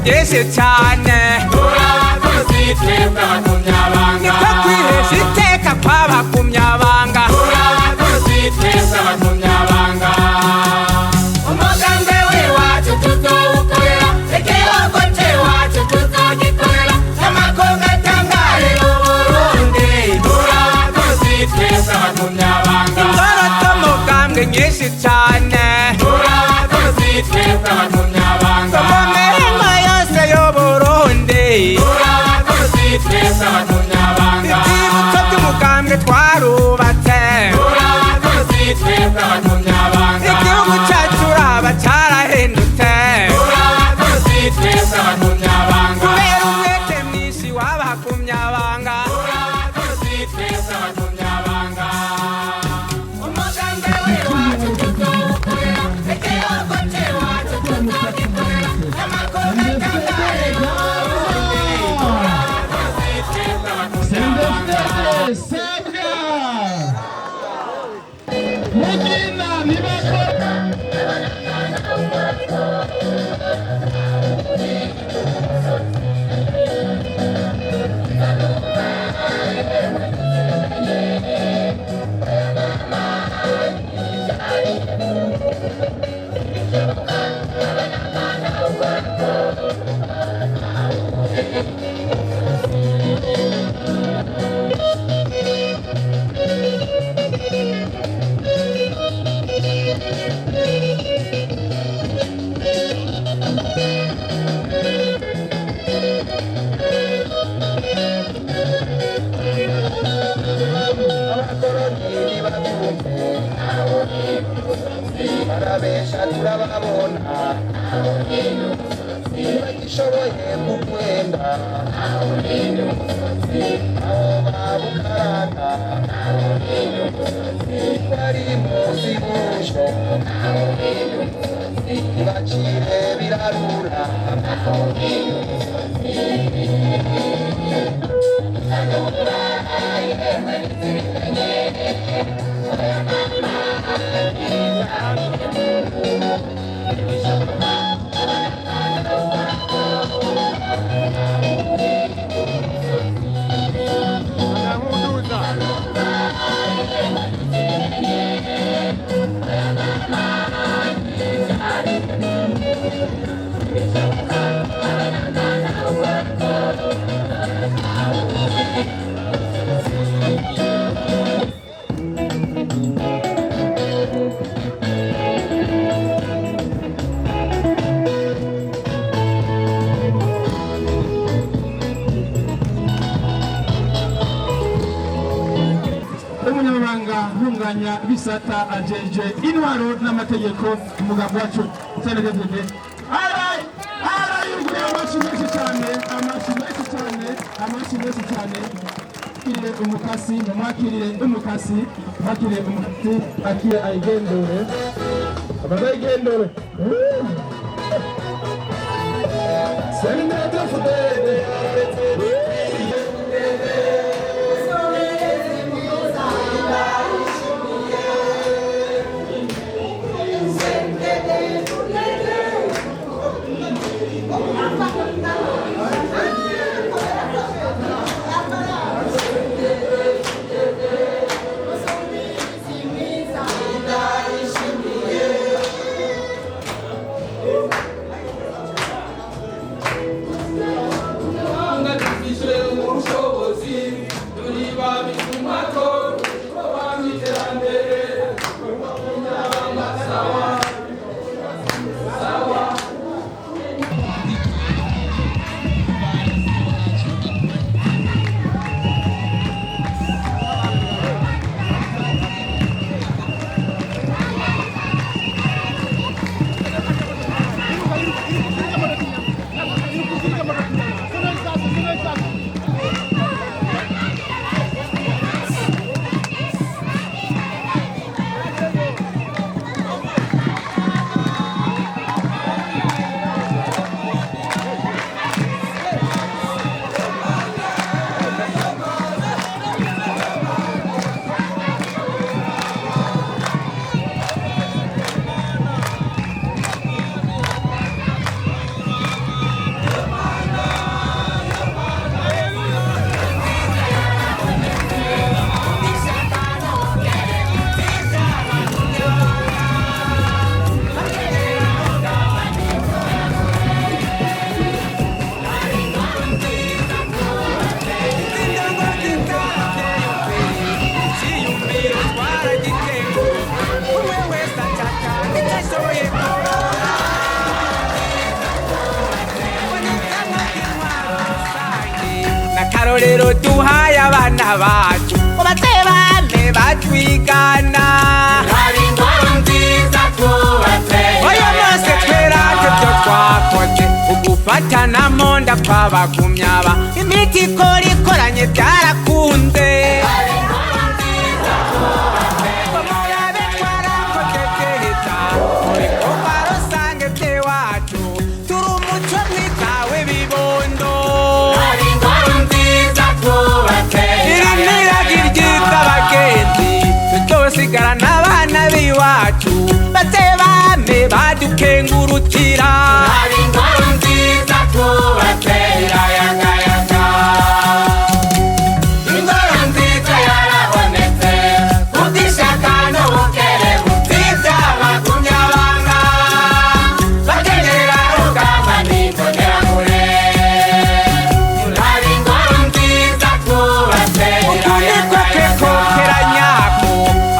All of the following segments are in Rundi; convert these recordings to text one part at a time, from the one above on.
byinshi cyane turabakozi twebwe abagumyabanga niko kwihesha iteka kw'abagumyabanga turabakozi twebwe abagumyabanga umugambwe w'iwacu tuzowukorera igihugu cy'iwacu tuzogikorera amakungu atangarira uburundi turabakozi twebwe abagumyabanga ingoro z'umugambwe nyinshi cyane turabakozi twebwe abagumyabanga mu mihingo yose y'uburundi turabakozi twebwe abagumyabanga ibyibutso by'umugambwe twarubatse turabakozi twebwe abagumyabanga igihugu cyacu uraba cyarahindutse turabakozi twebwe abagumyabanga kubera umwete mwinshi w'abagumyabanga turabakozi twebwe abagumyabanga umugambwe w'iwacu tuzowukorera igihugu cy'iwacu tuzogikorera amakungu atangarira uburundi turabakozi twebwe abagumyabanga Sabwa Mugina Nibakora barabesha turababona bagishoboye kukwenda aho babukarata bari munsi y'umusho bacire birarura umunyamabanga ntunganya bisata ajeje intwaro n'amategeko umugambi wacu senedevide arayuguye amashi menshi cyane akirire umukasi mwakirire umukasi akire ayigendure abazayigendure senedevide akarorero duhaye abana bacu ngo baze bame batwigana hari ingoro nziza twubatse oyo mose tweranje byo twakoze ugufatana mu nda kw'abagumyaba imiti ikora ikoranye byarakunze hari ingoro nziza twubatse murabe twarakoze byeza mu bikorwa rusange by'iwacu turi umuco mwiza w'ibibondo hari ingoro nziza twubatse iri niragi ryitwa abagenzi tutosigarana abana b'iwacu baze bame badukengurukira hari ingoro nziza twubatse irayagayaga ingoro nziza yarabonetse kubw'ishaka n'ubukerebutsi by'abagumyabanga bakenyera rugamba n'imbonerakure hari ingoro nziza twubatse ukuniko kekokeranyako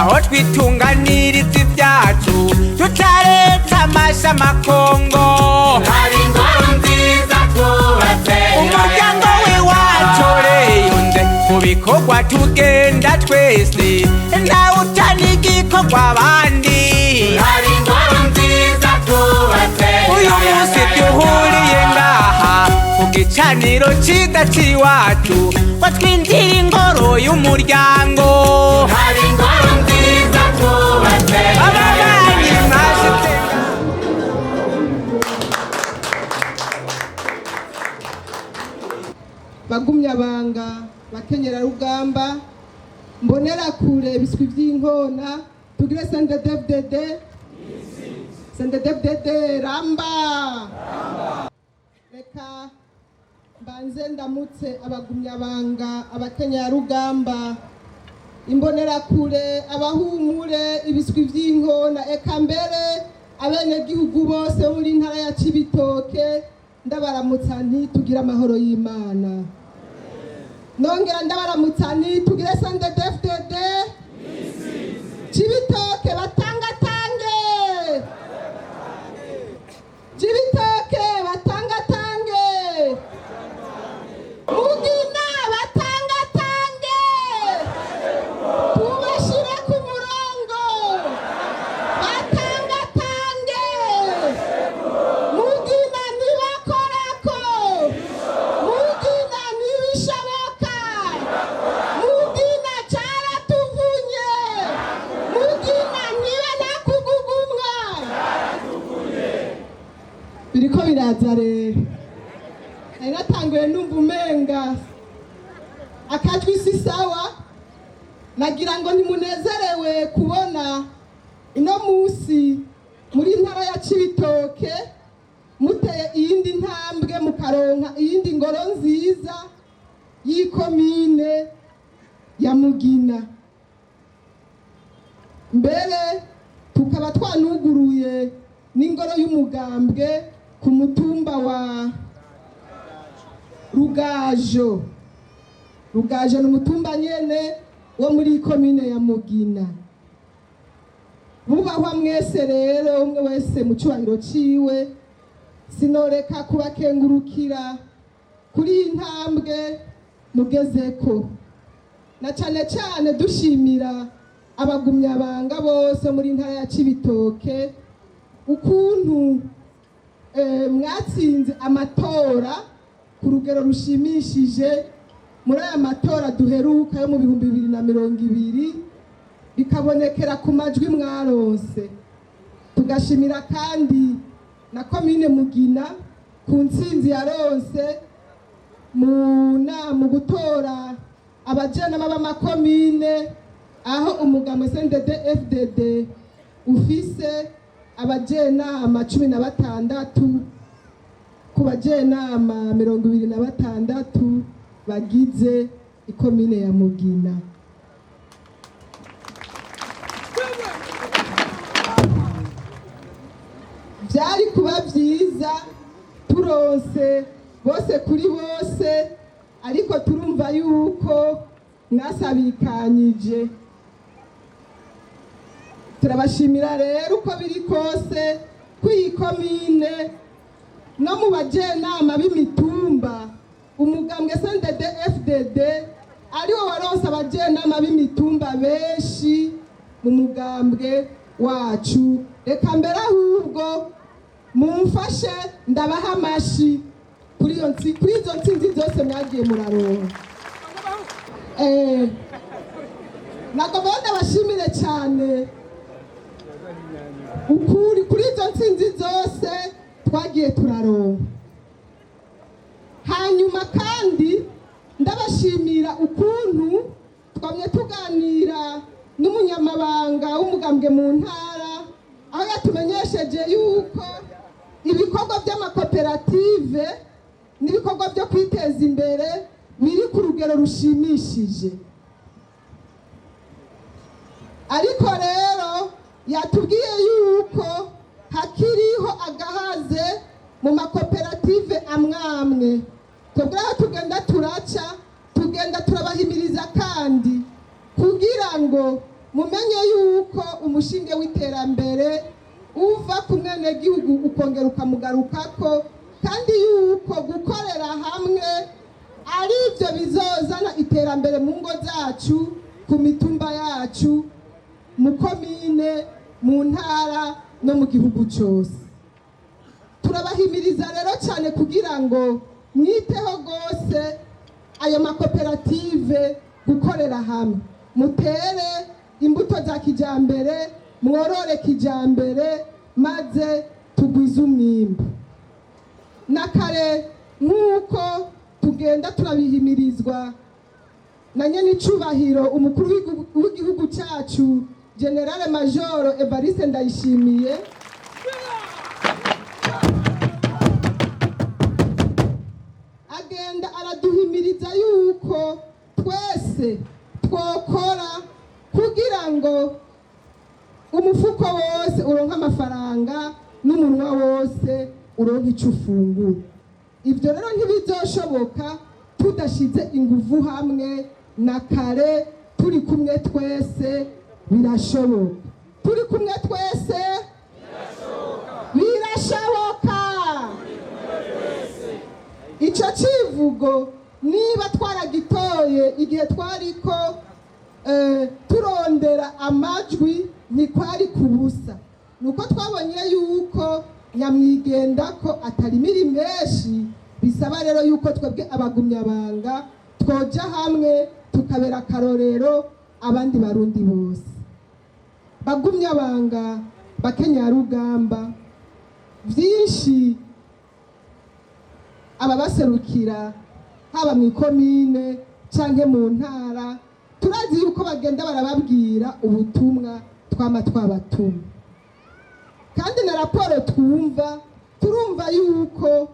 aho twitunganiriza ibyacu tutaretse amasha amakongo hari ingoro nziza twubatse umuryango w'iwacu reyunze mu bikorwa tugenda twese ntawe utana igikorwa abandi hari ingoro nziza twubatse uyu munsi duhuriye ngaha ku gicaniro cyiza cy'iwacu ngo twinjire ingoro y'umuryango hari ingoro nziza twubatse ababanyi mwashitse bagumyabanga bakenyerarugamba mbonerakure biswi by'inkona tugire sendedevdede ramba reka mbanze ndamutse abagumyabanga abakenyerarugamba imbonerakure abahumure ibiswi by'inkona eka mbere abenegihugu bose bo muri ntara ya Cibitoke ndabaramutsa nti tugire amahoro y'Imana nongera ndabaramutsa nti tugire sendedevdede Cibitoke batangatange Cibitoke batangatange Mugina batangatange tubashire ku murongo batangatange Mugina nibakorako Mugina nibishoboka Mugina caratuvunye Mugina niba nakugugumwa biriko biraza rero nari natanguye numva umenga akajwi si sawa nagira ngo ntimunezerewe kubona ino munsi muri ntara ya Cibitoke muteye iyindi ntambwe mukaronka iyindi ngoro nziza y'ikomine ya Mugina mbere tukaba twanuguruye n'ingoro y'umugambwe ku mutumba wa Rugajo ni umutumba nyene wo muri komine ya Mugina mubahwa mwese rero umwe wese mu cyubahiro ciwe sinoreka kubakengurukira kuri iyi ntambwe mugezeko na cane cane dushimira abagumyabanga bose muri ntara ya Cibitoke ukuntu mwatsinze amatora ku rugero rushimishije muri aya matora duheruka yo mu 2020 bikabonekera ku majwi mwaronse tugashimira kandi na komine Mugina ku ntsinzi yaronse mu gutora abajenama b'amakomine aho umugambwe CNDD-FDD ufise abajenama 16 ku bajenama 26 bagize ikomine ya Mugina. Byari kuba byiza turonse bose kuri bose, ariko turumva yuko mwasabikanyije. Turabashimira rero uko biri kose kw'iyi komine no mu bajenama b'imitumba umugambwe CNDD-FDD ariwo waronse abajenama b'imitumba benshi mu mugambwe wacu. Reka mbere ahubwo mumfashe ndabaha amashi kuri izo ntsinzi zose mwagiye muraronka. Nagomba ndabashimire cyane ukuri kuri izo ntsinzi zose twagiye turaronka. Hanyuma kandi ndabashimira ukuntu twamye tuganira n'umunyamabanga w'umugambwe mu ntara, aho yatumenyesheje yuko ibikorwa by'amakoperative n'ibikorwa byo kwiteza imbere biri ku rugero rushimishije. Ariko rero yatubwiye yuko hakiriho agahaze mu makoperative amwamwe. Twebwe aho tugenda turaca tugenda turabahimiriza kandi kugira ngo mumenye yuko umushinge w'iterambere uva ku mwenegihugu ukongera ukamugarukako, kandi yuko gukorera hamwe ari byo bizozana iterambere mu ngo zacu, ku mitumba yacu, mu komine, mu ntara no mu gihugu cyose. Turabahimiriza rero cyane kugira ngo mwiteho rwose ayo makoperative gukorera hamwe, mutere imbuto za kijambere, mworore kijambere, maze tugwize umwimbu. Na kare nk'uko tugenda turabihimirizwa na nyenicubahiro umukuru w'igihugu cyacu General Major Evariste Ndayishimiye, agenda araduhimiriza yuko twese twokora kugira ngo umufuko wose uronke amafaranga n'umunwa wose uronke icyo ufungura. Ibyo rero ntibizoshoboka tudashize ingufu hamwe. Na kare turi kumwe twese birashoboka, turi kumwe twese birashoboka. Icyo kivugo niba twaragitoye igihe twariko turondera amajwi ntikwari kubusa, nuko twabonye yuko nyamwigenda ko atari miri menshi. Bisaba rero yuko twebwe abagumyabanga twoja hamwe tukabera akarorero abandi barundi bose. Bagumyabanga bakenyarugamba byinshi ababaserukira haba mu ikomine canke mu ntara, turazi yuko bagenda barababwira ubutumwa twama twabatuma, kandi na raporo twumva turumva yuko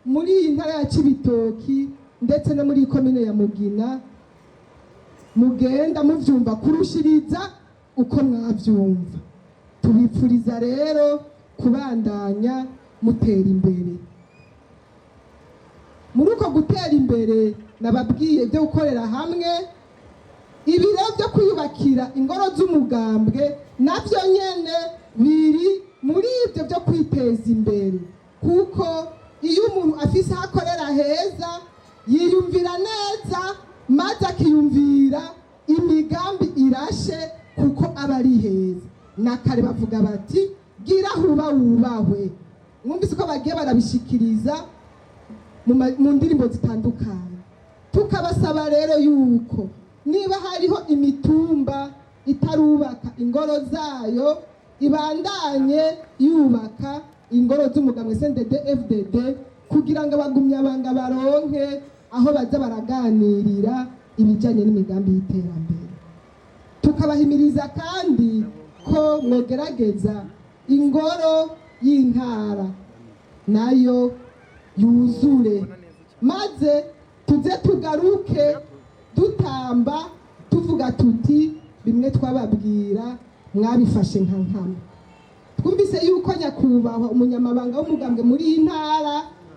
muri iyi ntara ya Cibitoki ndetse no muri ikomine ya Mugina mugenda muvyumva kurushiriza uko mwavyumva. Tubipfuriza rero kubandanya mutera imbere. Muri uko gutera imbere nababwiye byo gukorera hamwe, ibiro byo kwiyubakira ingoro z'umugambwe navyo nyene biri muri ibyo byo kwiteza imbere, kuko iyo umuntu afise aho akorera heza yiyumvira neza, maze akiyumvira imigambi irashe kuko aba ari heza. Na kare bavuga bati gira huba wubahwe. Mwumvise ko bagiye barabishikiriza mu ndirimbo zitandukanye. Tukabasaba rero yuko niba hariho imitumba itarubaka ingoro zayo, ibandanye yubaka ingoro z'umugambwe CNDD-FDD kugira ngo abagumyabanga baronke aho baza baraganirira ibijyanye n'imigambi y'iterambere. Tukabahimiriza kandi ko mwogerageza ingoro y'intara nayo yuzure, maze tuze tugaruke dutamba tuvuga tuti bimwe twababwira mwabifashe nka nkama. Twumvise yuko nyakubahwa umunyamabanga w'umugambwe muri iyi ntara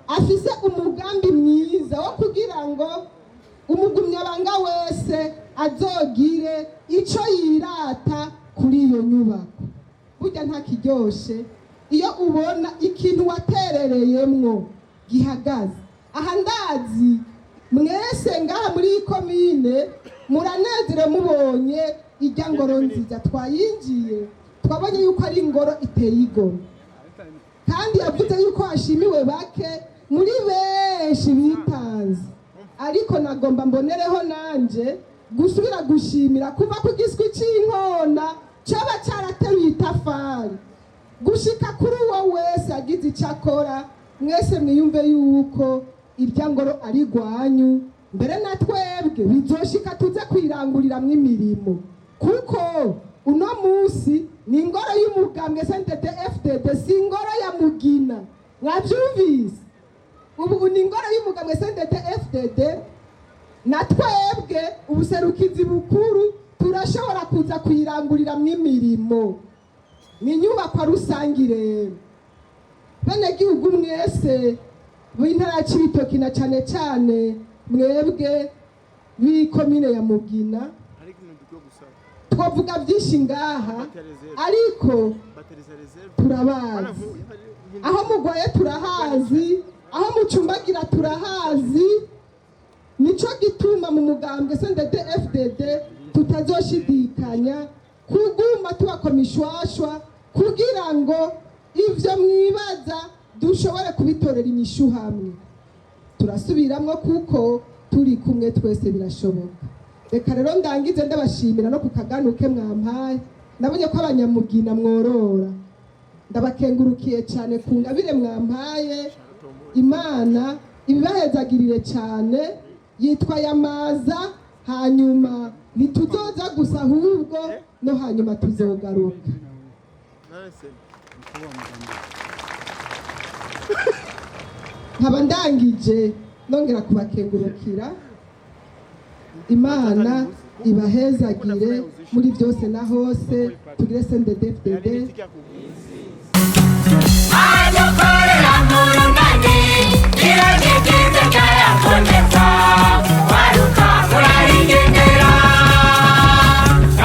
afise umugambi mwiza wo kugira ngo umugumyabanga wese azogire ico yirata kuri iyo nyubako. Burya nta kiryoshe iyo ubona ikintu waterereyemwo gihagaze. Aha ndazi mwese ngaha muri iyi komine muranezere mubonye irya ngoro nziza twayinjiye, twabonye yuko ari ingoro iteye igomwe, kandi yavuze yuko hashimiwe bake muri benshi bitanze. Ariko nagomba mbonereho nanje gusubira gushimira kuva ku giswi cy'inkona cyaba cyarateruye itafari gushika kuri uwo wese agize icyo akora. Mwese mwiyumve yuko irya ngoro ari rwanyu, mbere na twebwe bizoshika tuze kwiranguriramwo imirimo, kuko uno munsi ni ingoro y'umugambwe CNDD-FDD, si ingoro ya Mugina. Mwavyumvise? Ubu ni ingoro y'umugambwe CNDD-FDD, na twebwe ubuserukizi bukuru turashobora kuza kwiranguriramwo imirimo. Ni inyubako rusangi rero. Bene gihugu mwese b'intara ya Cibitoke na cane cane mwebwe b'ikomine ya Mugina, twavuga byinshi ngaha ariko turabazi. Aho mugwaye turahazi, aho mucumbagira turahazi. Nico gituma mu mugambwe CNDD-FDD tutazoshidikanya kuguma tubakomishwashwa kugira ngo ivyo mwibaza dushobore kubitorera inyishu hamwe. Turasubiramwo kuko turi kumwe twese birashoboka. Reka rero ndangize ndabashimira no kukaganuke mwampaye. Nabonye ko abanyamugina mworora, ndabakengurukiye cyane ku ngabire mwampaye. Imana ibibahezagirire cyane. Yitwa Yamaza, hanyuma ntituzoza gusa ahubwo no hanyuma tuzogaruka. Nkaba ndangije nongera kubakengurukira. Imana ibahezagire muri byose na hose. Tugire CNDD-FDD. adukorera mu runani iragikize cyayakondeka waruka murayigendera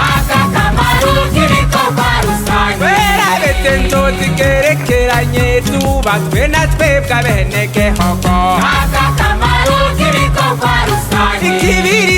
aka kamaro k'ibikorwa rusange Bera bete nzozi gerekeranye zubatswe na twebwe abenegihugu. aka kamaro k'ibikorwa rusange Ikibiri